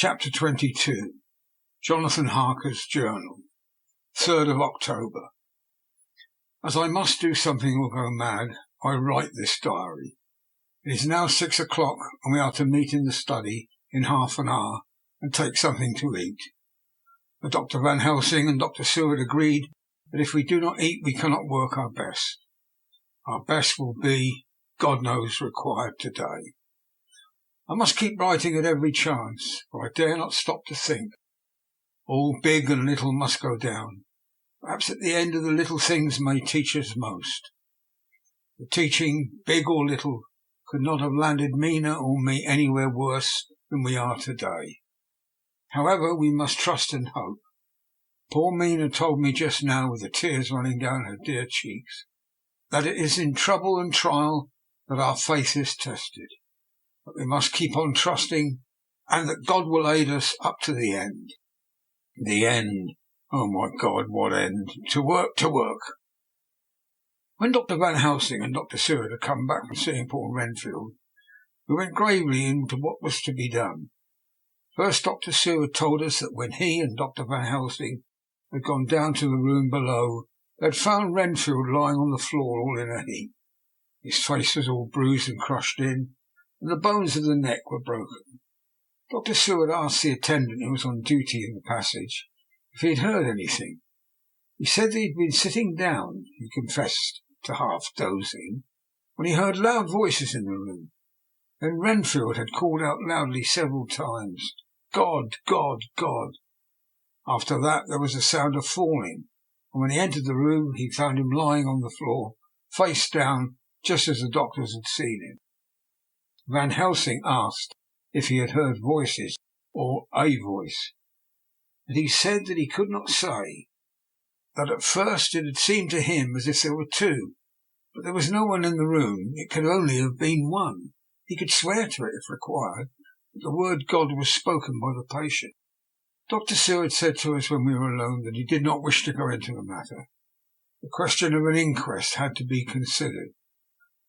Chapter 22. Jonathan Harker's Journal. 3rd of October. As I must do something or go mad, I write this diary. It is now 6 o'clock, and we are to meet in the study in half an hour and take something to eat. But Dr. Van Helsing and Dr. Seward agreed that if we do not eat, we cannot work our best. Our best will be, God knows, required today. I must keep writing at every chance, for I dare not stop to think. All big and little must go down. Perhaps at the end of the little things may teach us most. The teaching, big or little, could not have landed Mina or me anywhere worse than we are today. However, we must trust and hope. Poor Mina told me just now, with the tears running down her dear cheeks, that it is in trouble and trial that our faith is tested. But we must keep on trusting, and that God will aid us up to the end. The end. Oh, my God, what end? To work, to work. When Dr. Van Helsing and Dr. Seward had come back from seeing poor Renfield, we went gravely into what was to be done. First, Dr. Seward told us that when he and Dr. Van Helsing had gone down to the room below, they had found Renfield lying on the floor all in a heap. His face was all bruised and crushed in, and the bones of the neck were broken. Dr. Seward asked the attendant who was on duty in the passage if he had heard anything. He said that he had been sitting down, he confessed to half dozing, when he heard loud voices in the room. Then Renfield had called out loudly several times, "God, God, God." After that there was a sound of falling, and when he entered the room he found him lying on the floor, face down, just as the doctors had seen him. Van Helsing asked if he had heard voices, or a voice, and he said that he could not say, that at first it had seemed to him as if there were two, but there was no one in the room. It could only have been one. He could swear to it, if required, that the word God was spoken by the patient. Dr. Seward said to us when we were alone that he did not wish to go into the matter. The question of an inquest had to be considered,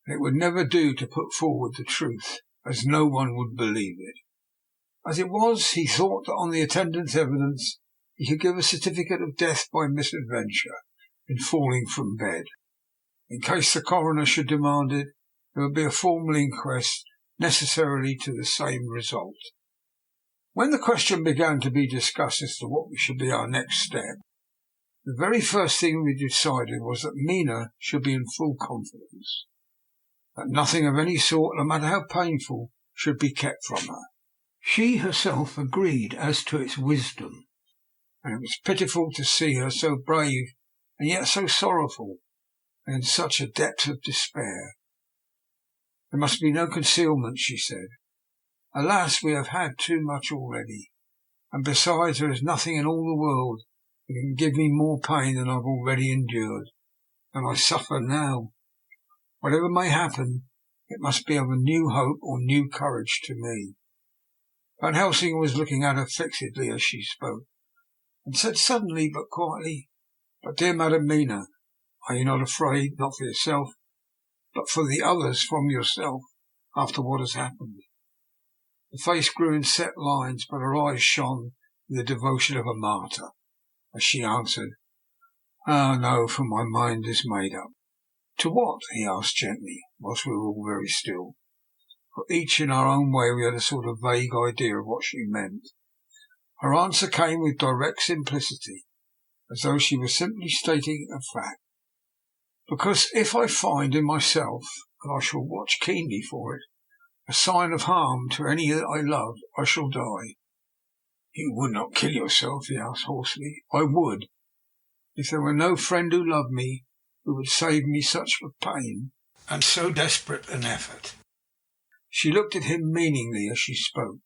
and it would never do to put forward the truth, as no one would believe it. As it was, he thought that on the attendant's evidence he could give a certificate of death by misadventure in falling from bed. In case the coroner should demand it, there would be a formal inquest, necessarily to the same result. When the question began to be discussed as to what should be our next step, the very first thing we decided was that Mina should be in full confidence, that nothing of any sort, no matter how painful, should be kept from her. She herself agreed as to its wisdom, and it was pitiful to see her so brave and yet so sorrowful, and in such a depth of despair. There must be no concealment, she said. Alas, we have had too much already, and besides there is nothing in all the world that can give me more pain than I have already endured, and I suffer now. Whatever may happen, it must be of a new hope or new courage to me. Van Helsing was looking at her fixedly as she spoke, and said suddenly but quietly, "But, dear Madam Mina, are you not afraid, not for yourself, but for the others from yourself, after what has happened?" The face grew in set lines, but her eyes shone with the devotion of a martyr, as she answered, "Ah, no, for my mind is made up." "To what?" he asked gently, whilst we were all very still, for each in our own way we had a sort of vague idea of what she meant. Her answer came with direct simplicity, as though she were simply stating a fact. "Because if I find in myself, and I shall watch keenly for it, a sign of harm to any that I love, I shall die." "You would not kill yourself?" he asked hoarsely. "I would, if there were no friend who loved me, who would save me such a pain and so desperate an effort." She looked at him meaningly as she spoke.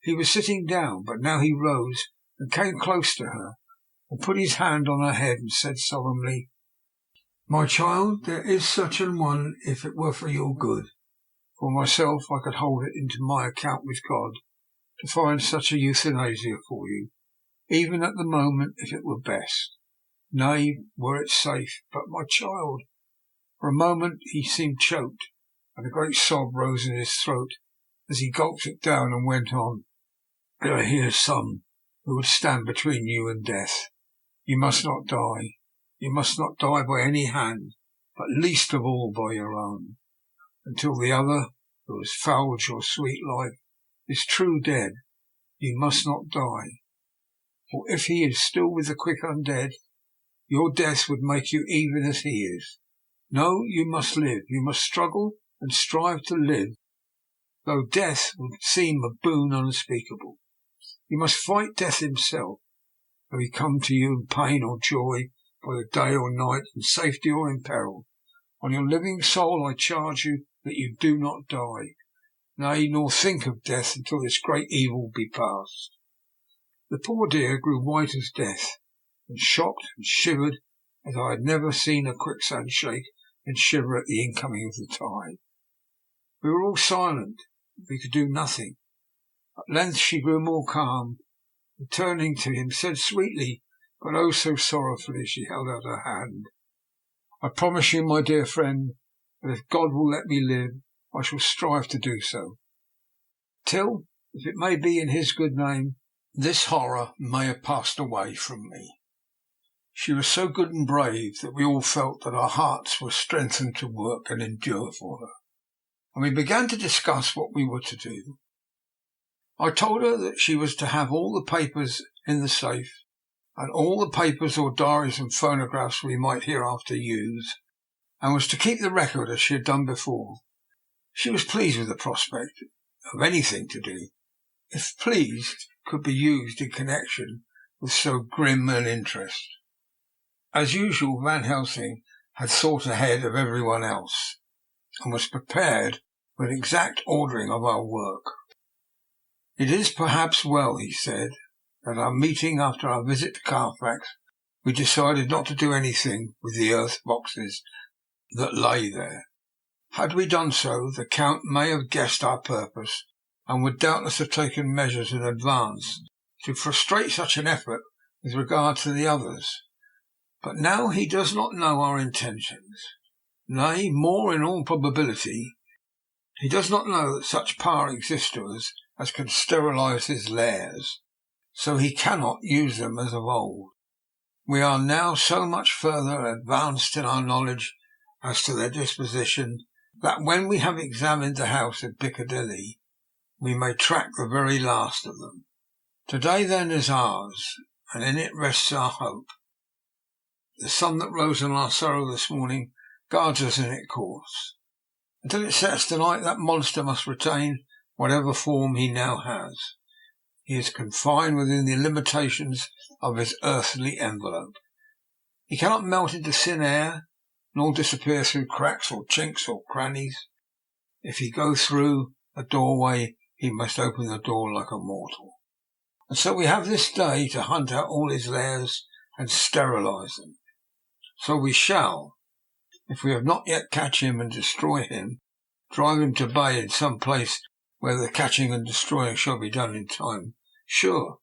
He was sitting down, but now he rose and came close to her and put his hand on her head and said solemnly, "My child, there is such an one if it were for your good. For myself, I could hold it into my account with God to find such a euthanasia for you, even at the moment, if it were best. Nay, were it safe. But, my child—" For a moment he seemed choked, and a great sob rose in his throat as he gulped it down and went on. There are here some who would stand between you and death. You must not die. You must not die by any hand, but least of all by your own, until the other, who has fouled your sweet life, is true dead. You must not die, for if he is still with the quick undead, your death would make you even as he is. No, you must live. You must struggle and strive to live, though death would seem a boon unspeakable. You must fight death himself, though he come to you in pain or joy, by the day or night, in safety or in peril. On your living soul I charge you that you do not die, nay, nor think of death until this great evil be past. The poor dear grew white as death, and shocked and shivered as I had never seen a quicksand shake and shiver at the incoming of the tide. We were all silent. We could do nothing. At length she grew more calm, and turning to him said sweetly, but oh so sorrowfully, as she held out her hand, I promise you, my dear friend, that if God will let me live, I shall strive to do so, till, if it may be in his good name, this horror may have passed away from me. She was so good and brave that we all felt that our hearts were strengthened to work and endure for her, and we began to discuss what we were to do. I told her that she was to have all the papers in the safe, and all the papers or diaries and phonographs we might hereafter use, and was to keep the record as she had done before. She was pleased with the prospect of anything to do, if pleased could be used in connection with so grim an interest. As usual, Van Helsing had thought ahead of everyone else, and was prepared with an exact ordering of our work. It is perhaps well, he said, that our meeting after our visit to Carfax, we decided not to do anything with the earth boxes that lay there. Had we done so, the Count may have guessed our purpose, and would doubtless have taken measures in advance to frustrate such an effort with regard to the others. But now he does not know our intentions. Nay, more in all probability, he does not know that such power exists to us as can sterilize his lairs, so he cannot use them as of old. We are now so much further advanced in our knowledge as to their disposition, that when we have examined the house in Piccadilly, we may track the very last of them. Today, then, is ours, and in it rests our hope. The sun that rose on our sorrow this morning guards us in its course. Until it sets tonight, that monster must retain whatever form he now has. He is confined within the limitations of his earthly envelope. He cannot melt into thin air, nor disappear through cracks or chinks or crannies. If he go through a doorway, he must open the door like a mortal. And so we have this day to hunt out all his lairs and sterilize them. So we shall, if we have not yet catch him and destroy him, drive him to bay in some place where the catching and destroying shall be done in time. Sure.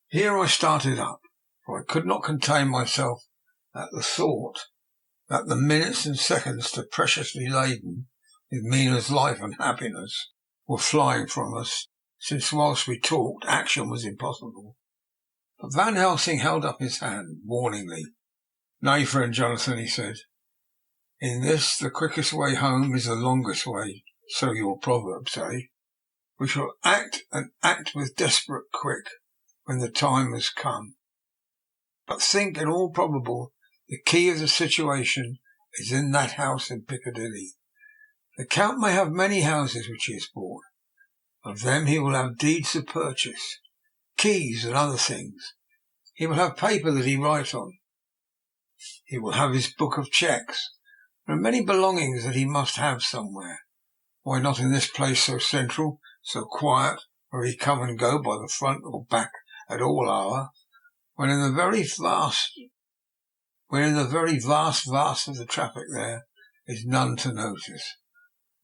Here I started up, for I could not contain myself at the thought that the minutes and seconds too preciously laden with Mina's life and happiness were flying from us, since whilst we talked action was impossible. But Van Helsing held up his hand warningly. Nay, friend Jonathan, he said, in this the quickest way home is the longest way, so your proverbs say. We shall act, and act with desperate quick, when the time has come. But think, in all probable, the key of the situation is in that house in Piccadilly. The Count may have many houses which he has bought. Of them he will have deeds of purchase, keys and other things. He will have paper that he write on. He will have his book of cheques. There are many belongings that he must have somewhere. Why not in this place so central, so quiet, where he come and go by the front or back at all hour, when in the very vast of the traffic there is none to notice.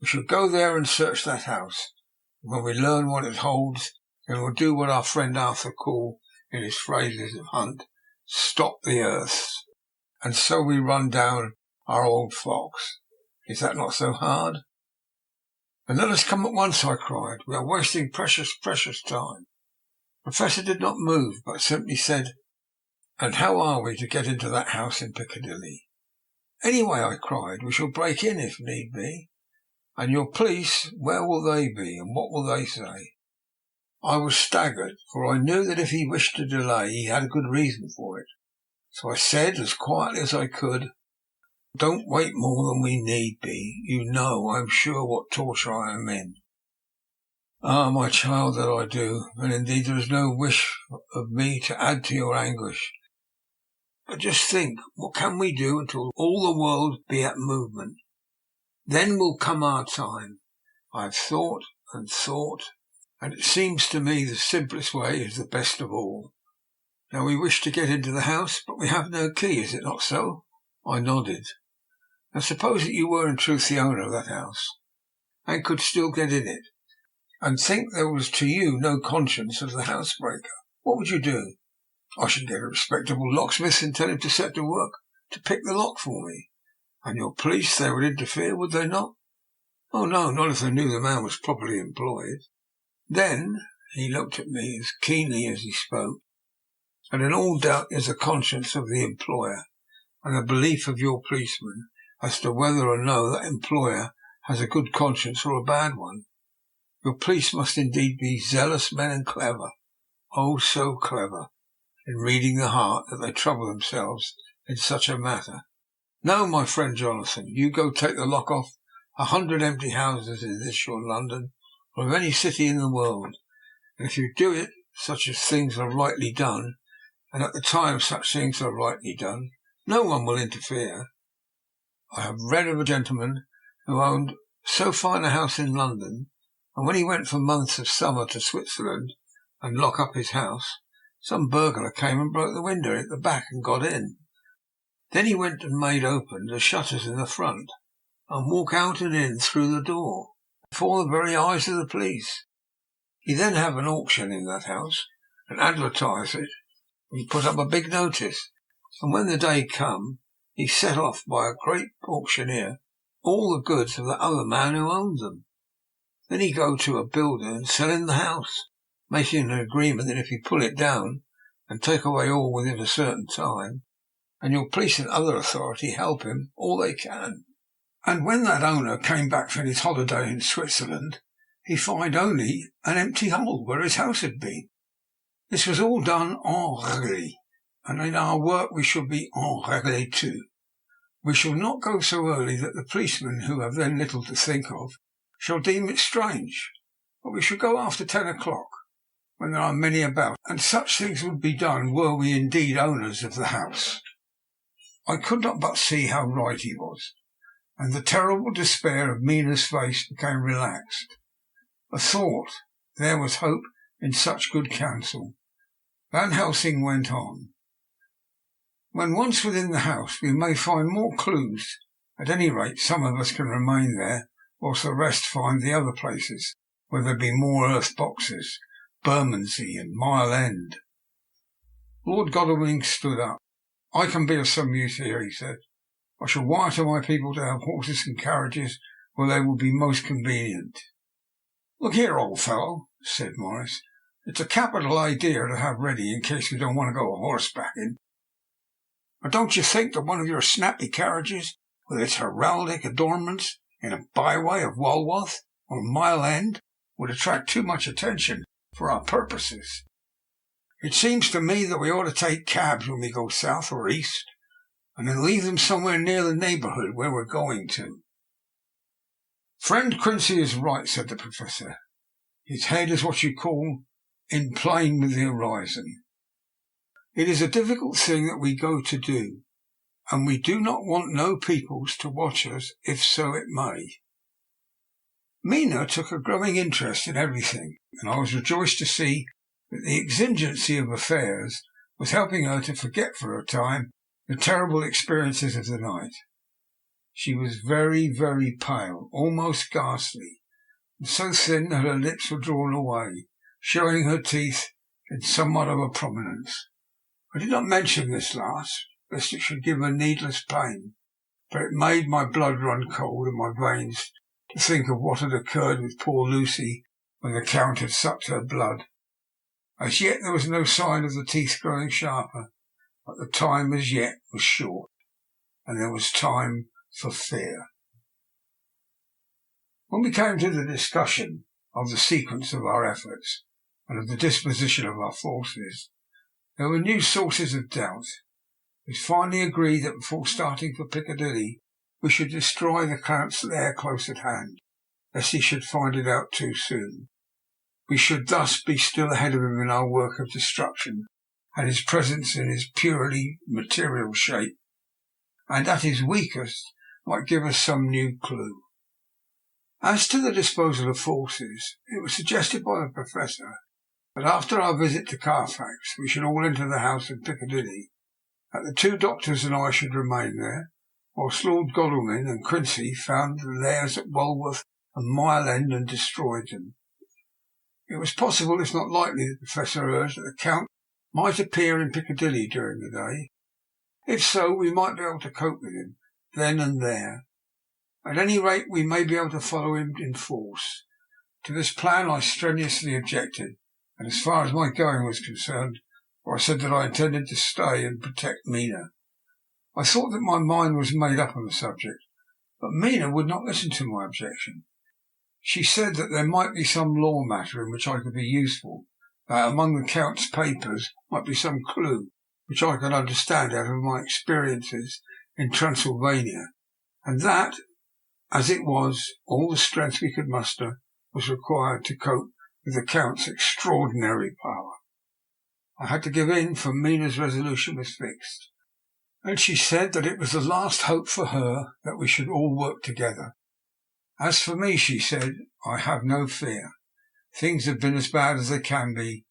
We shall go there and search that house. When we learn what it holds, then we'll do what our friend Arthur called, in his phrases of hunt, stop the earths. And so we run down our old fox. Is that not so hard? And let us come at once, I cried. We are wasting precious, precious time. Professor did not move, but simply said, "And how are we to get into that house in Piccadilly?" "Anyway," I cried, "we shall break in if need be." "And your police, where will they be, and what will they say?" I was staggered, for I knew that if he wished to delay he had a good reason for it. So I said, as quietly as I could, "Don't wait more than we need be. You know, I am sure, what torture I am in." "Ah, my child, that I do, and indeed there is no wish of me to add to your anguish. But just think, what can we do until all the world be at movement? Then will come our time. I have thought and thought, and it seems to me the simplest way is the best of all. Now we wish to get into the house, but we have no key, is it not so?" I nodded. "Now suppose that you were in truth the owner of that house, and could still get in it, and think there was to you no conscience of the housebreaker. What would you do?" "I should get a respectable locksmith and tell him to set to work to pick the lock for me." "And your police, they would interfere, would they not?" "Oh no, not if they knew the man was properly employed." "Then," he looked at me as keenly as he spoke, "and in all doubt is the conscience of the employer, and the belief of your policeman as to whether or no that employer has a good conscience or a bad one. Your police must indeed be zealous men and clever, oh so clever, in reading the heart, that they trouble themselves in such a matter. No, my friend Jonathan, you go take the lock off 100 empty houses in this your London, or of any city in the world, and if you do it such as things are rightly done, and at the time such things are rightly done, no one will interfere. I have read of a gentleman who owned so fine a house in London, and when he went for months of summer to Switzerland and lock up his house, some burglar came and broke the window at the back and got in. Then he went and made open the shutters in the front, and walk out and in through the door, before the very eyes of the police. He then have an auction in that house, and advertise it. He put up a big notice, and when the day come, he set off by a great auctioneer all the goods of the other man who owned them. Then he go to a builder and sell him the house, making an agreement that if he pull it down and take away all within a certain time, and your police and other authority help him all they can. And when that owner came back from his holiday in Switzerland, he find only an empty hole where his house had been. This was all done en règle, and in our work we shall be en règle too. We shall not go so early that the policemen, who have then little to think of, shall deem it strange, but we shall go after 10 o'clock, when there are many about, and such things would be done were we indeed owners of the house." I could not but see how right he was, and the terrible despair of Mina's face became relaxed. I thought there was hope in such good counsel. Van Helsing went on. "When once within the house we may find more clues. At any rate, some of us can remain there, whilst the rest find the other places, where there be more earth boxes, Bermondsey and Mile End." Lord Godalming stood up. "I can be of some use here," he said. "I shall wire to my people to have horses and carriages where they will be most convenient." "Look here, old fellow," said Morris, "it's a capital idea to have ready in case we don't want to go horsebacking. But don't you think that one of your snappy carriages, with its heraldic adornments, in a byway of Walworth or Mile End, would attract too much attention for our purposes? It seems to me that we ought to take cabs when we go south or east, and then leave them somewhere near the neighbourhood where we're going to." "Friend Quincy is right," said the Professor. "His head is what you call in plane with the horizon. It is a difficult thing that we go to do, and we do not want no peoples to watch us if so it may." Mina took a growing interest in everything, and I was rejoiced to see that the exigency of affairs was helping her to forget for a time the terrible experiences of the night. She was very, very pale, almost ghastly, and so thin that her lips were drawn away, showing her teeth in somewhat of a prominence. I did not mention this last, lest it should give her needless pain, but it made my blood run cold in my veins to think of what had occurred with poor Lucy when the Count had sucked her blood. As yet there was no sign of the teeth growing sharper, but the time as yet was short, and there was time for fear. When we came to the discussion of the sequence of our efforts and of the disposition of our forces, there were new sources of doubt. We finally agreed that before starting for Piccadilly we should destroy the Count's lair close at hand, lest he should find it out too soon. We should thus be still ahead of him in our work of destruction, and his presence in his purely material shape, and at his weakest, might give us some new clue. As to the disposal of forces, it was suggested by the Professor that after our visit to Carfax we should all enter the house in Piccadilly, that the two doctors and I should remain there, whilst Lord Godalming and Quincy found the lairs at Walworth and Mile End and destroyed them. It was possible, if not likely, the Professor urged, that the Count might appear in Piccadilly during the day. If so, we might be able to cope with him then and there. At any rate, we may be able to follow him in force. To this plan I strenuously objected, and as far as my going was concerned, for I said that I intended to stay and protect Mina. I thought that my mind was made up on the subject, but Mina would not listen to my objection. She said that there might be some law matter in which I could be useful, that among the Count's papers might be some clue which I could understand out of my experiences in Transylvania, and that, as it was, all the strength we could muster was required to cope with the Count's extraordinary power. I had to give in, for Mina's resolution was fixed, and she said that it was the last hope for her that we should all work together. As for me, she said, I have no fear. Things have been as bad as they can be,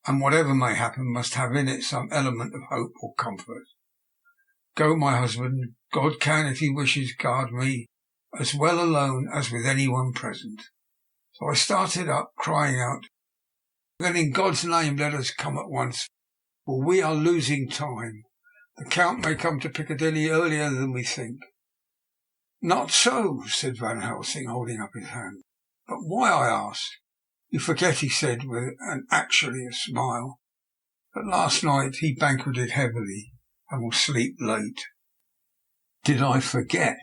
and whatever may happen must have in it some element of hope or comfort. Go, my husband. God can, if he wishes, guard me as well alone as with anyone present. So I started up, crying out, then in God's name let us come at once, for we are losing time. The Count may come to Piccadilly earlier than we think. Not so, said Van Helsing, holding up his hand. But why, I asked. You forget, he said, with actually a smile, that last night he banqueted heavily and will sleep late. Did I forget?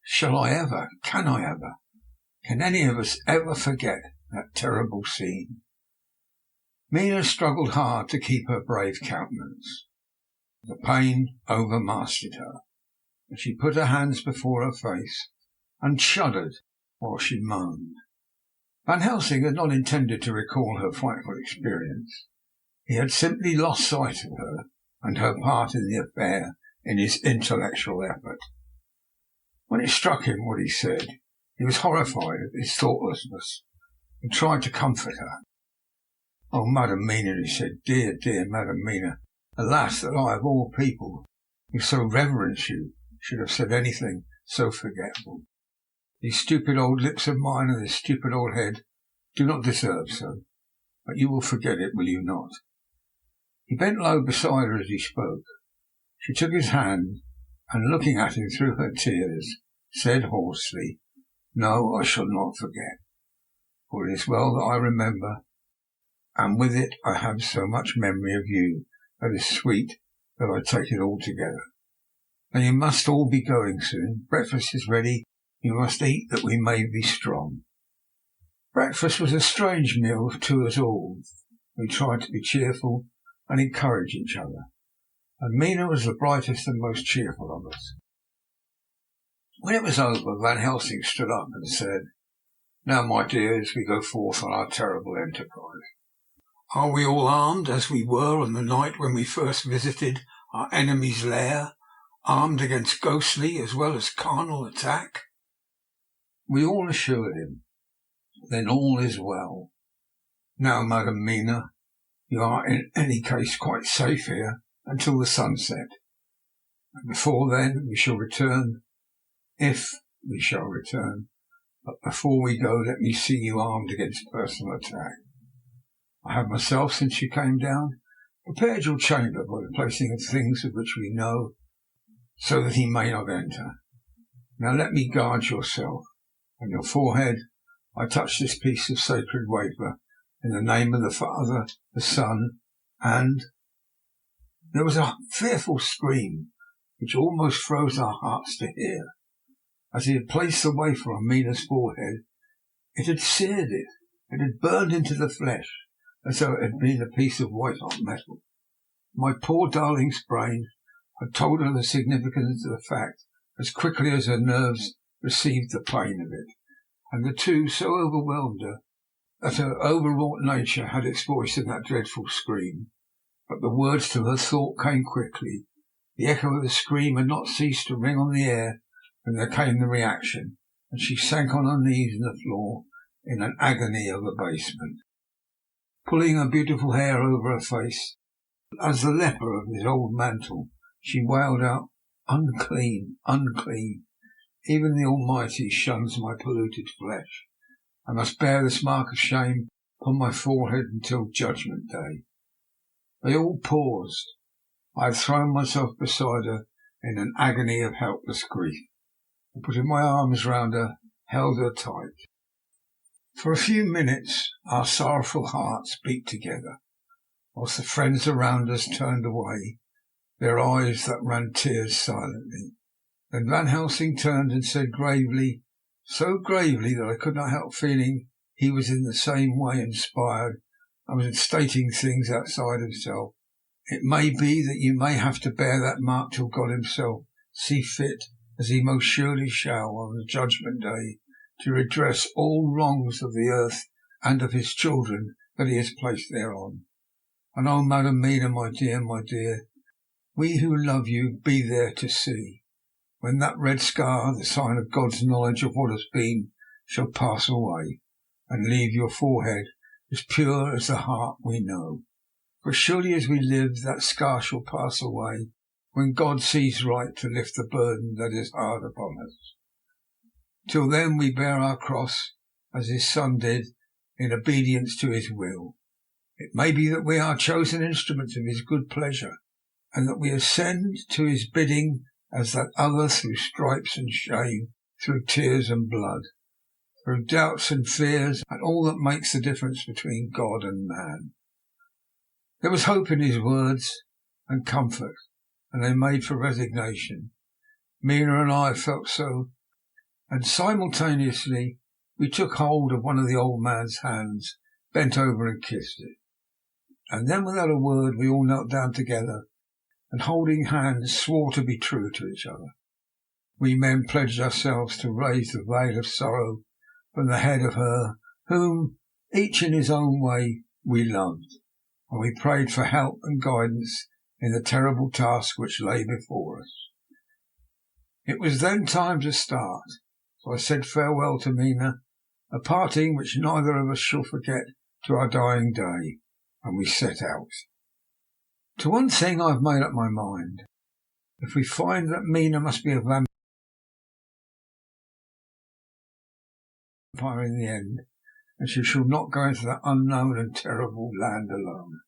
Shall I ever? Can I ever? Can any of us ever forget that terrible scene? Mina struggled hard to keep her brave countenance. The pain overmastered her, and she put her hands before her face and shuddered while she moaned. Van Helsing had not intended to recall her frightful experience. He had simply lost sight of her and her part in the affair in his intellectual effort. When it struck him what he said, he was horrified at his thoughtlessness and tried to comfort her. Oh, Madam Mina, he said, dear, dear Madam Mina, alas that I, of all people, who so reverence you, should have said anything so forgetful. These stupid old lips of mine and this stupid old head do not deserve so, but you will forget it, will you not? He bent low beside her as he spoke. She took his hand, and looking at him through her tears, said hoarsely, No, I shall not forget, for it is well that I remember, and with it I have so much memory of you that is sweet that I take it all together. Now you must all be going soon. Breakfast is ready. You must eat that we may be strong. Breakfast was a strange meal to us all. We tried to be cheerful and encourage each other, and Mina was the brightest and most cheerful of us. When it was over, Van Helsing stood up and said, Now, my dears, we go forth on our terrible enterprise. Are we all armed as we were on the night when we first visited our enemy's lair, armed against ghostly as well as carnal attack? We all assured him. Then all is well. Now, Madam Mina, you are in any case quite safe here until the sunset, and before then we shall return, if we shall return. But before we go, let me see you armed against personal attack. I have myself, since you came down, prepared your chamber by the placing of things of which we know, so that he may not enter. Now let me guard yourself. On your forehead I touch this piece of sacred wafer in the name of the Father, the Son, and there was a fearful scream which almost froze our hearts to hear. As he had placed the wafer on Mina's forehead, it had seared it. It had burned into the flesh, as though it had been a piece of white-hot metal. My poor darling's brain had told her the significance of the fact as quickly as her nerves received the pain of it, and the two so overwhelmed her that her overwrought nature had its voice in that dreadful scream. But the words to her thought came quickly. The echo of the scream had not ceased to ring on the air when there came the reaction, and she sank on her knees on the floor in an agony of abasement, pulling her beautiful hair over her face. As the leper of his old mantle, she wailed out, "Unclean, unclean! Even the Almighty shuns my polluted flesh. I must bear this mark of shame upon my forehead until Judgment Day." They all paused. I had thrown myself beside her in an agony of helpless grief, and putting my arms round her, held her tight. For a few minutes our sorrowful hearts beat together, whilst the friends around us turned away, their eyes that ran tears silently. Then Van Helsing turned and said gravely, so gravely that I could not help feeling he was in the same way inspired and was stating things outside himself, "It may be that you may have to bear that mark till God himself see fit, as he most surely shall on the Judgment Day, to redress all wrongs of the earth and of his children that he has placed thereon. And oh, Madam Mina, my dear, we who love you be there to see, when that red scar, the sign of God's knowledge of what has been, shall pass away, and leave your forehead as pure as the heart we know. For surely as we live, that scar shall pass away, when God sees right to lift the burden that is hard upon us. Till then we bear our cross, as his Son did, in obedience to his will. It may be that we are chosen instruments of his good pleasure, and that we ascend to his bidding as that other through stripes and shame, through tears and blood, through doubts and fears, and all that makes the difference between God and man." There was hope in his words, and comfort, and they made for resignation. Mina and I felt so, and simultaneously we took hold of one of the old man's hands, bent over and kissed it. And then without a word we all knelt down together, and holding hands swore to be true to each other. We men pledged ourselves to raise the veil of sorrow from the head of her whom, each in his own way, we loved, and we prayed for help and guidance in the terrible task which lay before us. It was then time to start, so I said farewell to Mina, a parting which neither of us shall forget to our dying day, and we set out. To one thing I have made up my mind. If we find that Mina must be a vampire in the end, and she shall not go into that unknown and terrible land alone.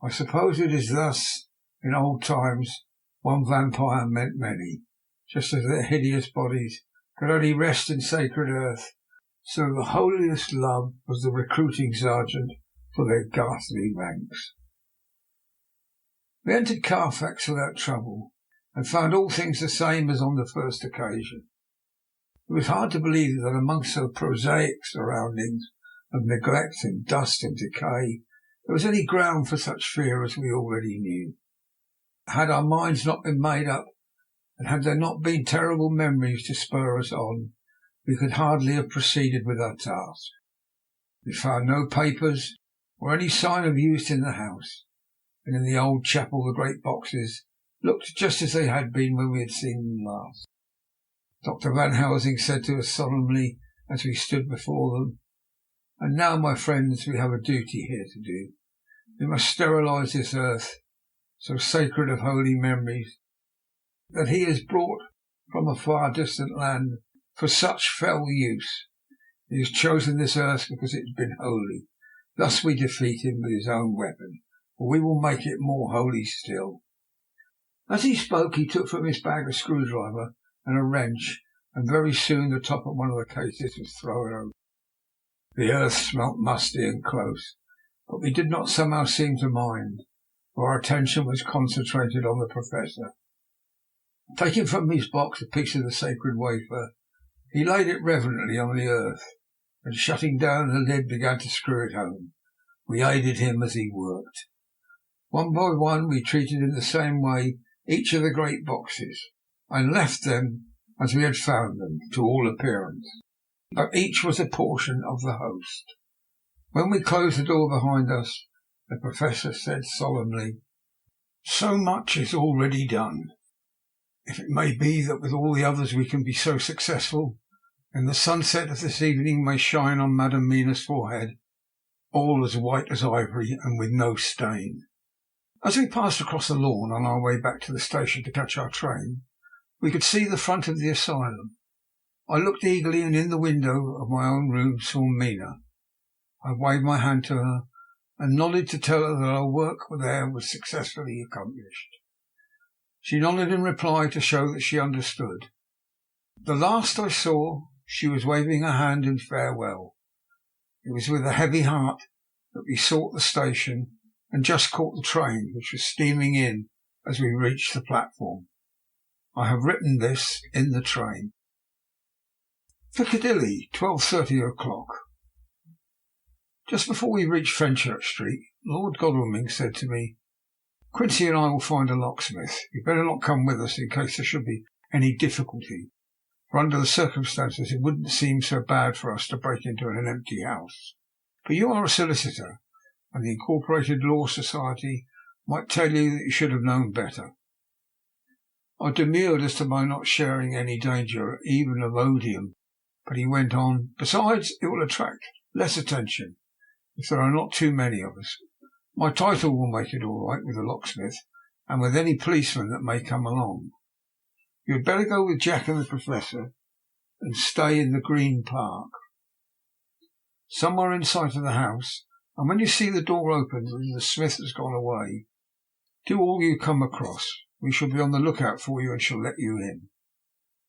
I suppose it is thus in old times one vampire meant many, just as their hideous bodies could only rest in sacred earth, so the holiest love was the recruiting sergeant for their ghastly ranks. We entered Carfax without trouble, and found all things the same as on the first occasion. It was hard to believe that amongst so prosaic surroundings of neglect and dust and decay there was any ground for such fear as we already knew. Had our minds not been made up, and had there not been terrible memories to spur us on, we could hardly have proceeded with our task. We found no papers or any sign of use in the house, and in the old chapel the great boxes looked just as they had been when we had seen them last. Dr. Van Helsing said to us solemnly as we stood before them, "And now, my friends, we have a duty here to do. We must sterilize this earth, so sacred of holy memories, that he has brought from a far distant land for such fell use. He has chosen this earth because it has been holy. Thus we defeat him with his own weapon, for we will make it more holy still." As he spoke he took from his bag a screwdriver and a wrench, and very soon the top of one of the cases was thrown open. The earth smelt musty and close, but we did not somehow seem to mind, for our attention was concentrated on the Professor. Taking from his box a piece of the Sacred Wafer, he laid it reverently on the earth, and shutting down the lid began to screw it home. We aided him as he worked. One by one we treated in the same way each of the great boxes, and left them as we had found them, to all appearance. But each was a portion of the host. When we closed the door behind us, the Professor said solemnly, "So much is already done. If it may be that with all the others we can be so successful, then the sunset of this evening may shine on Madam Mina's forehead, all as white as ivory and with no stain." As we passed across the lawn on our way back to the station to catch our train, we could see the front of the asylum. I looked eagerly, and in the window of my own room saw Mina. I waved my hand to her and nodded to tell her that our work there was successfully accomplished. She nodded in reply to show that she understood. The last I saw, she was waving her hand in farewell. It was with a heavy heart that we sought the station and just caught the train, which was steaming in as we reached the platform. I have written this in the train. Piccadilly, 12:30 o'clock. Just before we reached Fenchurch Street, Lord Godalming said to me, "Quincy and I will find a locksmith. You'd better not come with us in case there should be any difficulty, for under the circumstances it wouldn't seem so bad for us to break into an empty house. But you are a solicitor, and the Incorporated Law Society might tell you that you should have known better." I demurred as to my not sharing any danger even of odium, but he went on, "Besides, it will attract less attention if there are not too many of us. My title will make it all right with the locksmith and with any policeman that may come along. You had better go with Jack and the Professor and stay in the Green Park, somewhere in sight of the house, and when you see the door open and the smith has gone away, do all you come across. We shall be on the lookout for you and shall let you in."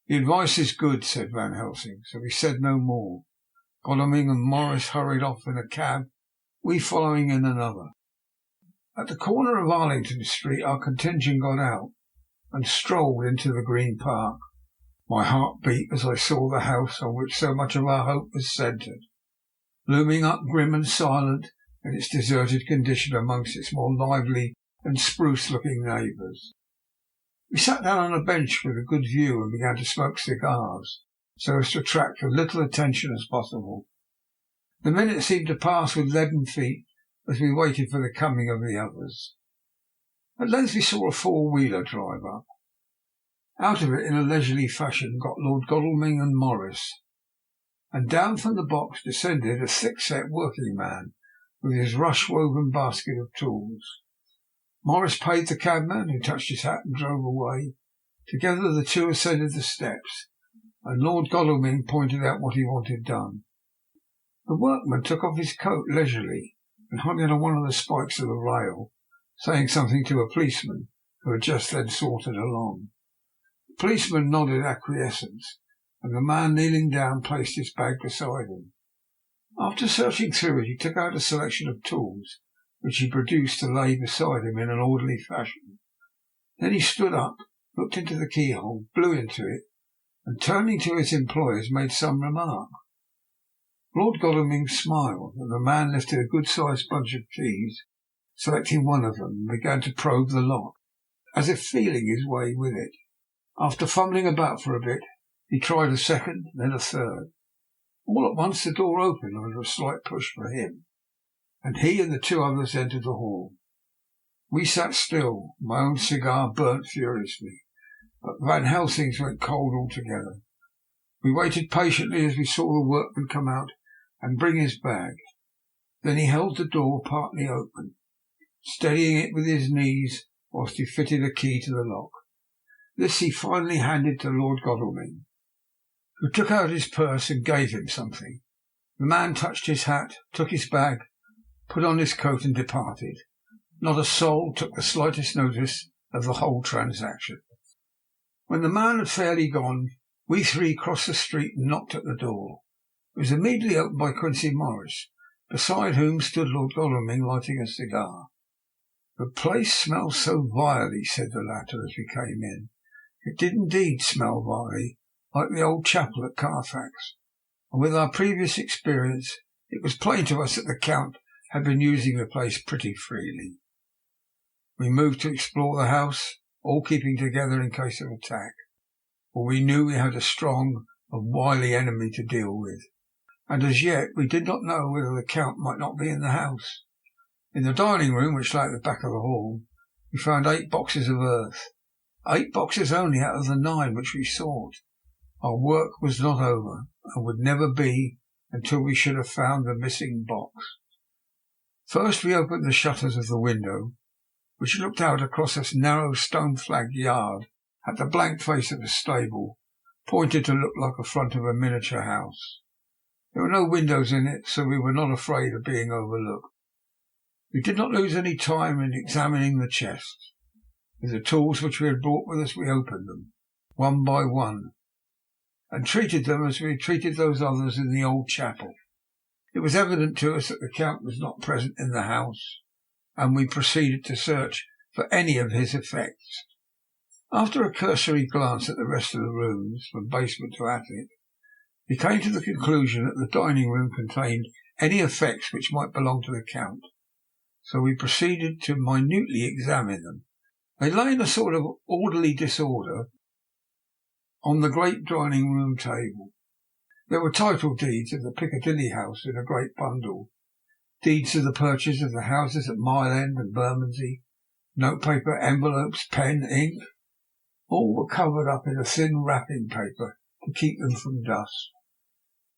"The advice is good," said Van Helsing, so we said no more. Godalming and Morris hurried off in a cab, we following in another. At the corner of Arlington Street our contagion got out and strolled into the Green Park. My heart beat as I saw the house on which so much of our hope was centred, looming up grim and silent in its deserted condition amongst its more lively and spruce-looking neighbours. We sat down on a bench with a good view and began to smoke cigars, so as to attract as little attention as possible. The minutes seemed to pass with leaden feet as we waited for the coming of the others. At length we saw a four-wheeler drive up. Out of it in a leisurely fashion got Lord Godalming and Morris, and down from the box descended a thick-set working man with his rush-woven basket of tools. Morris paid the cabman, who touched his hat and drove away. Together the two ascended the steps, and Lord Godalming pointed out what he wanted done. The workman took off his coat leisurely and hung it on one of the spikes of the rail, saying something to a policeman who had just then sauntered along. The policeman nodded acquiescence, and the man kneeling down placed his bag beside him. After searching through it, he took out a selection of tools, which he produced to lay beside him in an orderly fashion. Then he stood up, looked into the keyhole, blew into it, and turning to his employers made some remark. Lord Godalming smiled, and the man lifted a good-sized bunch of keys, selecting one of them, and began to probe the lock, as if feeling his way with it. After fumbling about for a bit, he tried a second, then a third. All at once the door opened under a slight push for him, and he and the two others entered the hall. We sat still. My own cigar burnt furiously, but Van Helsing's went cold altogether. We waited patiently as we saw the workman come out and bring his bag. Then he held the door partly open, steadying it with his knees whilst he fitted a key to the lock. This he finally handed to Lord Godalming, who took out his purse and gave him something. The man touched his hat, took his bag, put on his coat and departed. Not a soul took the slightest notice of the whole transaction. When the man had fairly gone, we three crossed the street and knocked at the door. It was immediately opened by Quincy Morris, beside whom stood Lord Godalming lighting a cigar. "The place smells so vilely," said the latter as we came in. It did indeed smell vilely, like the old chapel at Carfax, and with our previous experience it was plain to us that the Count had been using the place pretty freely. We moved to explore the house, all keeping together in case of attack, for we knew we had a strong and wily enemy to deal with, and as yet we did not know whether the Count might not be in the house. In the dining room, which lay at the back of the hall, we found 8 boxes of earth. 8 boxes only out of the 9 which we sought. Our work was not over, and would never be until we should have found the missing box. First we opened the shutters of the window, which looked out across a narrow stone-flagged yard at the blank face of a stable, pointed to look like the front of a miniature house. There were no windows in it, so we were not afraid of being overlooked. We did not lose any time in examining the chests. With the tools which we had brought with us, we opened them, one by one, and treated them as we had treated those others in the old chapel. It was evident to us that the Count was not present in the house, and we proceeded to search for any of his effects. After a cursory glance at the rest of the rooms, from basement to attic, we came to the conclusion that the dining room contained any effects which might belong to the Count, so we proceeded to minutely examine them. They lay in a sort of orderly disorder on the great dining room table. There were title deeds of the Piccadilly house in a great bundle, deeds of the purchase of the houses at Mile End and Bermondsey, notepaper, envelopes, pen, ink, all were covered up in a thin wrapping paper to keep them from dust.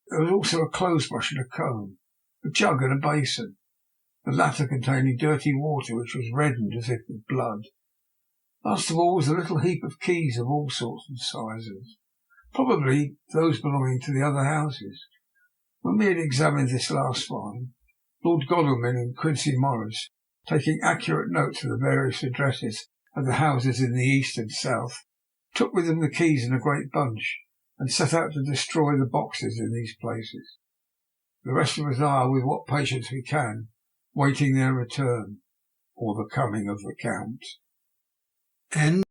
There was also a clothes brush and a comb, a jug and a basin, the latter containing dirty water which was reddened as if with blood. Last of all was a little heap of keys of all sorts and sizes, probably those belonging to the other houses. When we had examined this last find, Lord Godalming and Quincy Morris, taking accurate notes of the various addresses of the houses in the east and south, took with them the keys in a great bunch, and set out to destroy the boxes in these places. The rest of us are, with what patience we can, waiting their return, or the coming of the Count. End